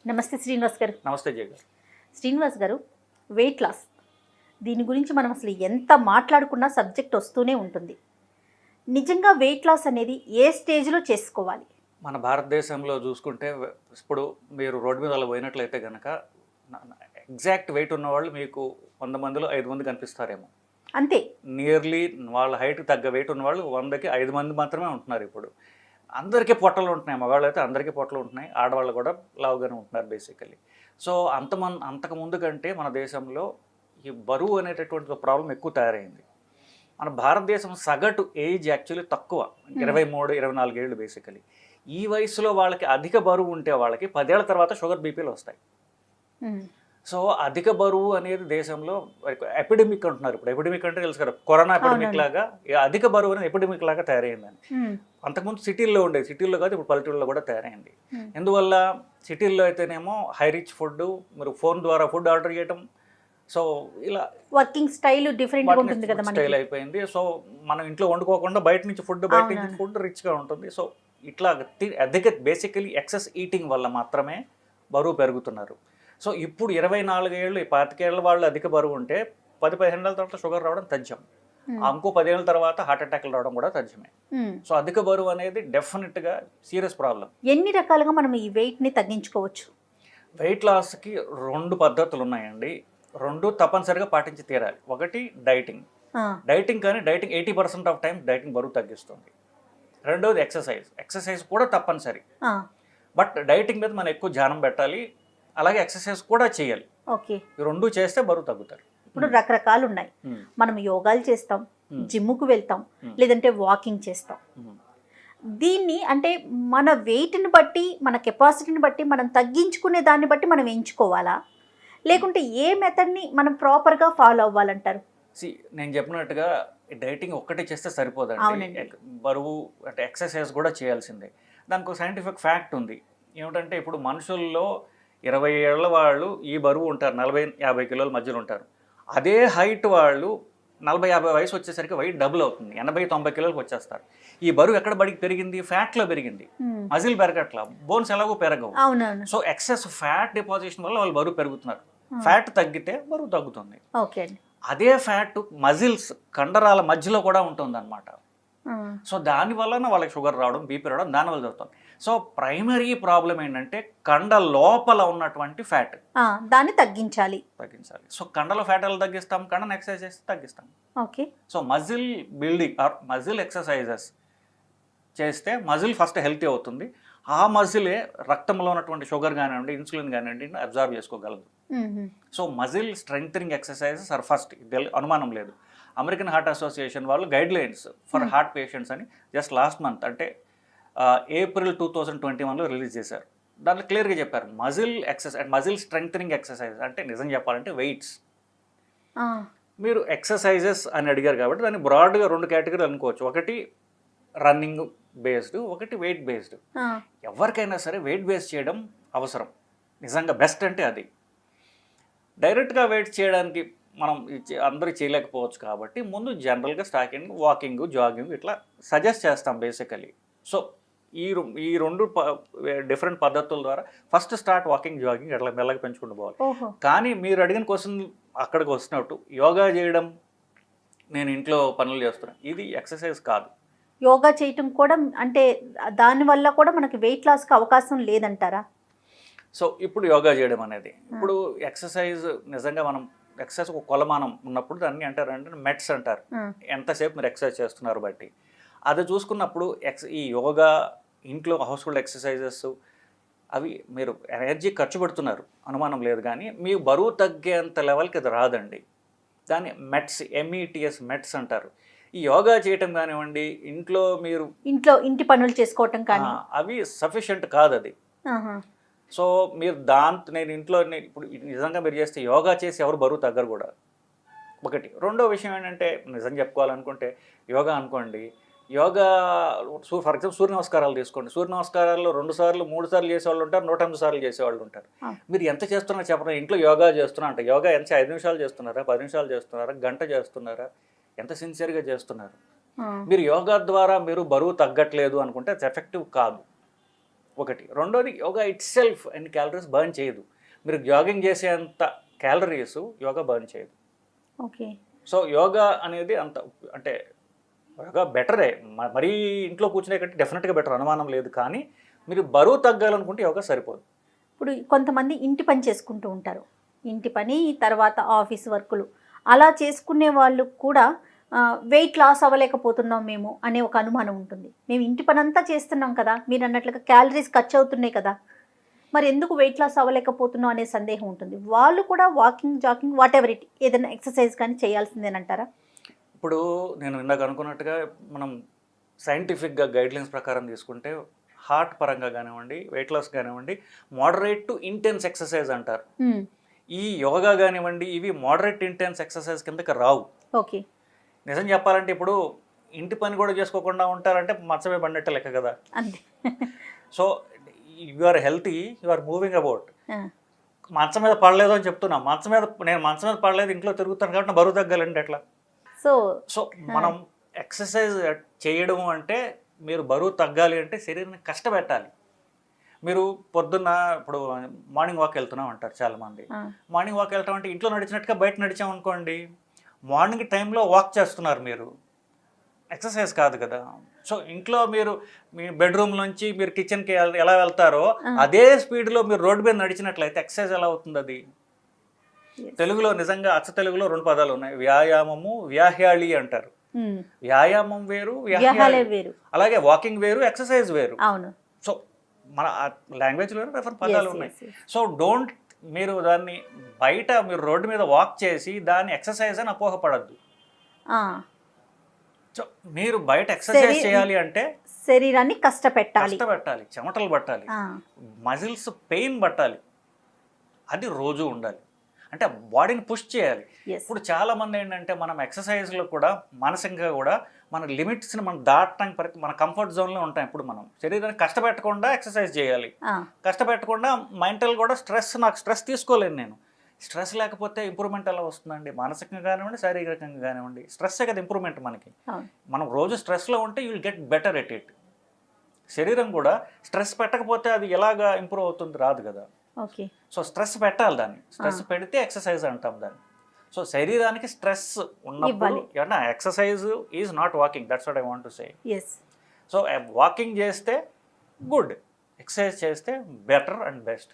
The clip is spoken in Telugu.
నమస్తే శ్రీనివాస్ గారు. నమస్తే జయ గారు. శ్రీనివాస్ గారు, వెయిట్ లాస్ దీని గురించి మనం అసలు ఎంత మాట్లాడుకున్నా సబ్జెక్ట్ వస్తూనే ఉంటుంది. నిజంగా వెయిట్ లాస్ అనేది ఏ స్టేజ్లో చేసుకోవాలి? మన భారతదేశంలో చూసుకుంటే ఇప్పుడు మీరు రోడ్డు మీద అలా పోయినట్లయితే కనుక ఎగ్జాక్ట్ వెయిట్ ఉన్నవాళ్ళు మీకు 100 మందిలో 5 మంది కనిపిస్తారేమో. అంతే. నియర్లీ వాళ్ళ హైట్కి తగ్గ వెయిట్ ఉన్నవాళ్ళు 100కి 5 మంది మాత్రమే ఉంటున్నారు. ఇప్పుడు అందరికీ పొట్టలు ఉంటున్నాయి. మగవాళ్ళు అయితే అందరికీ పొట్టలు ఉంటున్నాయి, ఆడవాళ్ళు కూడా లావుగానే ఉంటున్నారు బేసికలీ. సో అంతకుముందు కంటే మన దేశంలో ఈ బరువు అనేటటువంటి ప్రాబ్లం ఎక్కువ తయారైంది. మన భారతదేశం సగటు ఏజ్ యాక్చువల్లీ తక్కువ, 23-24 ఏళ్ళు బేసికలీ. ఈ వయసులో వాళ్ళకి అధిక బరువు ఉంటే వాళ్ళకి 10 ఏళ్ల తర్వాత షుగర్ బీపీలు వస్తాయి. సో అధిక బరువు అనేది దేశంలో ఎపిడమిక్ అంటున్నారు. ఇప్పుడు ఎపిడమిక్ అంటే తెలుసు కదా, కరోనా ఎపిడమిక్ లాగా అధిక బరువు అనేది ఎపిడమిక్ లాగా తయారైందని. అంతకుముందు సిటీల్లో ఉండేది, సిటీల్లో కాదు ఇప్పుడు పల్లెటూళ్ళలో కూడా తయారైంది. ఎందువల్ల సిటీల్లో అయితేనేమో హై రిచ్ ఫుడ్, మీరు ఫోన్ ద్వారా ఫుడ్ ఆర్డర్ చేయడం, సో ఇలా వర్కింగ్ స్టైల్ డిఫరెంట్ ఉంటుంది కదా, స్టైల్ అయిపోయింది. సో మనం ఇంట్లో వండుకోకుండా బయట నుంచి ఫుడ్ రిచ్గా ఉంటుంది. సో ఇట్లా అధిక బేసికలీ ఎక్సెస్ ఈటింగ్ వల్ల మాత్రమే బరువు పెరుగుతున్నారు. సో ఇప్పుడు 24 ఏళ్ళు 25 ఏళ్ళ వాళ్ళు అధిక బరువు ఉంటే 10-15 ఏళ్ళ తర్వాత షుగర్ రావడం తథ్యం. ఇంకో 10 ఏళ్ళ తర్వాత హార్ట్ అటాక్లు రావడం కూడా తథ్యమే. సో అధిక బరువు అనేది డెఫినెట్గా సీరియస్ ప్రాబ్లం. ఎన్ని రకాలుగా మనం ఈ వెయిట్ని తగ్గించుకోవచ్చు? వెయిట్ లాస్కి 2 పద్ధతులు ఉన్నాయండి. 2 తప్పనిసరిగా పాటించి తీరాలి. ఒకటి డైటింగ్. కానీ డైటింగ్ 80% ఆఫ్ టైం డైటింగ్ బరువు తగ్గిస్తుంది. రెండోది ఎక్సర్సైజ్ కూడా తప్పనిసరి. బట్ డైటింగ్ మీద మనం ఎక్కువ ధ్యానం పెట్టాలి, అలాగే ఎక్సర్సైజ్ కూడా చేయాలి. ఓకే, ఈ 2 చేస్తే బరువు తగ్గుతారు. ఇప్పుడు రకరకాలు ఉన్నాయి. మనం యోగాలు చేస్తాం, జిమ్ముకు వెళ్తాం, లేదంటే వాకింగ్ చేస్తాం. దీన్ని అంటే మన వెయిట్ని బట్టి, మన కెపాసిటీని బట్టి, మనం తగ్గించుకునే దాన్ని బట్టి మనం ఎంచుకోవాలా, లేకుంటే ఏ మెథడ్ని మనం ప్రాపర్గా ఫాలో అవ్వాలంటారు? నేను చెప్పినట్టుగా డైటింగ్ ఒక్కటే చేస్తే సరిపోదండి. బరువు అంటే ఎక్సర్సైజ్ కూడా చేయాల్సిందే. దానికి ఒక సైంటిఫిక్ ఫ్యాక్ట్ ఉంది. ఏమిటంటే ఇప్పుడు మనుషుల్లో 20 ఏళ్ల వాళ్ళు ఈ బరువు ఉంటారు, 40-50 కిలోల మధ్యలో ఉంటారు. అదే హైట్ వాళ్ళు 40-50 వయసు వచ్చేసరికి వెయిట్ డబుల్ అవుతుంది, 80-90 కిలోలకు వచ్చేస్తారు. ఈ బరువు ఎక్కడ పెరిగింది? ఫ్యాట్లో పెరిగింది. మజిల్ పెరగట్లా, బోన్స్ ఎలాగో పెరగవు. సో ఎక్సెస్ ఫ్యాట్ డిపాజిషన్ వల్ల వాళ్ళు బరువు పెరుగుతున్నారు. ఫ్యాట్ తగ్గితే బరువు తగ్గుతుంది. అదే ఫ్యాట్ మజిల్స్ కండరాల మధ్యలో కూడా ఉంటుంది అన్నమాట. సో దాని వలన వాళ్ళకి షుగర్ రావడం, బీపీ రావడం దానివల్ల జరుగుతుంది. సో ప్రైమరీ ప్రాబ్లం ఏంటంటే కండ లోపల ఉన్నటువంటి ఫ్యాట్, దాన్ని తగ్గించాలి. సో కండల ఫ్యాట్ ఎలా తగ్గిస్తాం? కండను ఎక్సర్సైజ్ చేస్తే తగ్గిస్తాం. Okay. So muscle building or muscle exercises చేస్తే మజిల్ ఫస్ట్ హెల్తీ అవుతుంది. ఆ మజిలే రక్తంలో ఉన్నటువంటి షుగర్ కానివ్వండి, ఇన్సులిన్ కానివ్వండి అబ్జర్వ్ చేసుకోగలదు. So muscle strengthening exercises are first, అనుమానం లేదు. అమెరికన్ హార్ట్ అసోసియేషన్ వాళ్ళు guidelines for heart patients అని జస్ట్ లాస్ట్ మంత్ అంటే ఏప్రిల్ 2021లో రిలీజ్ చేశారు. దాంట్లో క్లియర్గా చెప్పారు muscle exercise and muscle strengthening exercise అంటే నిజం చెప్పాలంటే వెయిట్స్. మీరు ఎక్సర్సైజెస్ అని అడిగారు కాబట్టి దాన్ని బ్రాడ్గా 2 కేటగిరీలు అనుకోవచ్చు. ఒకటి రన్నింగ్ బేస్డ్, ఒకటి వెయిట్ బేస్డ్. ఎవరికైనా సరే వెయిట్ బేస్ చేయడం అవసరం, నిజంగా బెస్ట్ అంటే అది. డైరెక్ట్గా వెయిట్ చేయడానికి మనం అందరూ చేయలేకపోవచ్చు కాబట్టి ముందు జనరల్గా స్టాకింగ్, వాకింగ్, జాగింగ్ ఇట్లా సజెస్ట్ చేస్తాం బేసికలీ. సో ఈ 2 డిఫరెంట్ పద్ధతుల ద్వారా ఫస్ట్ స్టార్ట్ వాకింగ్, జాగింగ్ అట్లా మెల్లగా పెంచుకుంటూ పోవాలి. కానీ మీరు అడిగిన క్వశ్చన్ అక్కడికి వస్తున్నట్టు యోగా చేయడం, నేను ఇంట్లో పనులు చేస్తున్నాను, ఇది ఎక్సర్సైజ్ కాదు. యోగా చేయటం కూడా అంటే దానివల్ల కూడా మనకి వెయిట్ లాస్కి అవకాశం లేదంటారా? సో ఇప్పుడు యోగా చేయడం అనేది, ఇప్పుడు ఎక్సర్సైజ్ నిజంగా మనం ఎక్సర్సైజ్ ఒక కొలమానం ఉన్నప్పుడు దాన్ని అంటారంటే మెట్స్ అంటారు, ఎంతసేపు మీరు ఎక్సర్సైజ్ చేస్తున్నారు బట్టి. అది చూసుకున్నప్పుడు ఈ యోగా, ఇంట్లో హౌస్ హోల్డ్ ఎక్సర్సైజెస్ అవి మీరు ఎనర్జీ ఖర్చు పెడుతున్నారు, అనుమానం లేదు. కానీ మీ బరువు తగ్గేంత లెవెల్కి అది రాదండి. దాన్ని మెట్స్, METS మెట్స్ అంటారు. ఈ యోగా చేయటం కానివ్వండి, మీరు ఇంటి పనులు చేసుకోవటం కానీ అవి సఫిషియెంట్ కాదు అది. సో మీరు నేను ఇంట్లో ఇప్పుడు నిజంగా మీరు చేస్తే యోగా చేసి ఎవరు బరువు తగ్గరు కూడా, ఒకటి. రెండో విషయం ఏంటంటే నిజం చెప్పుకోవాలనుకుంటే యోగా అనుకోండి, యోగా ఫర్ ఎగ్జాంపుల్ సూర్య నమస్కారాలు తీసుకోండి. సూర్య నమస్కారాల్లో 2 సార్లు 3 సార్లు చేసేవాళ్ళు ఉంటారు, 108 సార్లు చేసేవాళ్ళు ఉంటారు. మీరు ఎంత చేస్తున్నారో చెప్పండి. ఇంట్లో యోగా చేస్తున్నా అంటే యోగా ఎంత 5 నిమిషాలు చేస్తున్నారా, 10 నిమిషాలు చేస్తున్నారా, గంట చేస్తున్నారా, ఎంత సిన్సియర్గా చేస్తున్నారు? మీరు యోగా ద్వారా మీరు బరువు తగ్గట్లేదు అనుకుంటే అది ఎఫెక్టివ్ కాదు. ఒకటి. రెండోది యోగా ఇట్ సెల్ఫ్ ఎన్ని క్యాలరీస్ బర్న్ చేయదు. మీరు జాగింగ్ చేసేంత క్యాలరీస్ యోగా బర్న్ చేయదు. ఓకే. సో యోగా అనేది అంత అంటే యోగా బెటరే, మరీ ఇంట్లో కూర్చునే కంటే డెఫినెట్గా బెటర్, అనుమానం లేదు. కానీ మీరు బరువు తగ్గాలనుకుంటే యోగా సరిపోదు. ఇప్పుడు కొంతమంది ఇంటి పని చేసుకుంటూ ఉంటారు, ఇంటి పని తర్వాత ఆఫీస్ వర్కులు అలా చేసుకునే వాళ్ళు కూడా వెయిట్ లాస్ అవ్వలేకపోతున్నాం మేము అనే ఒక అనుమానం ఉంటుంది. మేము ఇంటి పని అంతా చేస్తున్నాం కదా, మీరు అన్నట్లుగా క్యాలరీస్ ఖర్చు అవుతున్నాయి కదా, మరి ఎందుకు వెయిట్ లాస్ అవ్వలేకపోతున్నాం అనే సందేహం ఉంటుంది. వాళ్ళు కూడా walking jogging whatever it ఏదైనా ఎక్సర్సైజ్ కానీ చేయాల్సిందేనంటారా? ఇప్పుడు నేను ఇందాక అనుకున్నట్టుగా మనం సైంటిఫిక్గా గైడ్లైన్స్ ప్రకారం తీసుకుంటే హార్ట్ పరంగా కానివ్వండి, వెయిట్ లాస్ కానివ్వండి, మోడరేట్ టు ఇంటెన్స్ ఎక్సర్సైజ్ అంటారు. ఈ యోగా కానివ్వండి ఇవి మోడరేట్ ఇంటెన్స్ ఎక్సర్సైజ్ కిందకి రావు. ఓకే. నిజం చెప్పాలంటే ఇప్పుడు ఇంటి పని కూడా చేసుకోకుండా ఉంటారంటే మంచమే పడినట్టే లెక్క కదా. అంతే. So you are healthy, you are moving about. మంచం మీద పడలేదు అని చెప్తున్నా, నేను మంచం మీద పడలేదు ఇంట్లో తిరుగుతాను కాబట్టి నా బరువు తగ్గాలంటే ఎట్లా? సో మనం ఎక్సర్సైజ్ చేయడం అంటే మీరు బరువు తగ్గాలి అంటే శరీరాన్ని కష్టపెట్టాలి. మీరు పొద్దున్న ఇప్పుడు మార్నింగ్ వాక్ వెళ్తున్నాం అంటారు చాలామంది. మార్నింగ్ వాక్ వెళ్తాం అంటే ఇంట్లో నడిచినట్టుగా బయట నడిచాం అనుకోండి, మార్నింగ్ టైంలో వాక్ చేస్తున్నారు, మీరు ఎక్సర్సైజ్ కాదు కదా. సో ఇంట్లో మీరు మీ బెడ్రూమ్ నుంచి మీరు కిచెన్కి ఎలా వెళ్తారో అదే స్పీడ్లో మీరు రోడ్డు మీద నడిచినట్లయితే ఎక్సర్సైజ్ ఎలా అవుతుంది? అది తెలుగులో నిజంగా అచ్చ తెలుగులో 2 పదాలు ఉన్నాయి, వ్యాయామము, వ్యాహ్యాళి అంటారు. వ్యాయామం వేరు, వ్యాహ్యాళి వేరు. అలాగే వాకింగ్ వేరు, ఎక్సర్సైజ్ వేరు. అవును. సో మన లాంగ్వేజ్ వేరు, డిఫరెంట్ పదాలు ఉన్నాయి. సో డోంట్ మీరు దాన్ని బయట మీరు రోడ్డు మీద వాక్ చేసి దాన్ని ఎక్సర్సైజ్ అని అపోహపడద్దు. సో మీరు బయట ఎక్సర్సైజ్ చేయాలి అంటే శరీరాన్ని కష్టపెట్టాలి, చెమటలు పట్టాలి, మజిల్స్ పెయిన్ పట్టాలి, అది రోజు ఉండాలి. అంటే బాడీని పుష్ చేయాలి. ఇప్పుడు చాలా మంది ఏంటంటే మనం ఎక్సర్సైజ్లో కూడా మానసికంగా కూడా మన లిమిట్స్ని మనం దాటడానికి మన కంఫర్ట్ జోన్లో ఉంటాం. ఇప్పుడు మనం శరీరాన్ని కష్టపెట్టకుండా ఎక్సర్సైజ్ చేయాలి, కష్టపెట్టకుండా మెంటల్ కూడా నాకు స్ట్రెస్ తీసుకోలేను. నేను స్ట్రెస్ లేకపోతే ఇంప్రూవ్మెంట్ ఎలా వస్తుందండి? మానసికంగా కానివ్వండి, శారీరకంగా కానివ్వండి, స్ట్రెస్సే కదా ఇంప్రూవ్మెంట్ మనకి. మనం రోజు స్ట్రెస్లో ఉంటే you will get better at it. శరీరం కూడా స్ట్రెస్ పెట్టకపోతే అది ఎలాగా ఇంప్రూవ్ అవుతుంది? రాదు కదా. ఓకే. సో స్ట్రెస్ పెట్టాలి, దాన్ని స్ట్రెస్ పెడితే ఎక్సర్సైజ్ అంటాం దాన్ని. సో శరీరానికి స్ట్రెస్ ఉన్నప్పుడు exercise is not walking, that's what I want to say. So walking చేస్తే గుడ్, ఎక్సర్సైజ్ చేస్తే బెటర్ అండ్ బెస్ట్.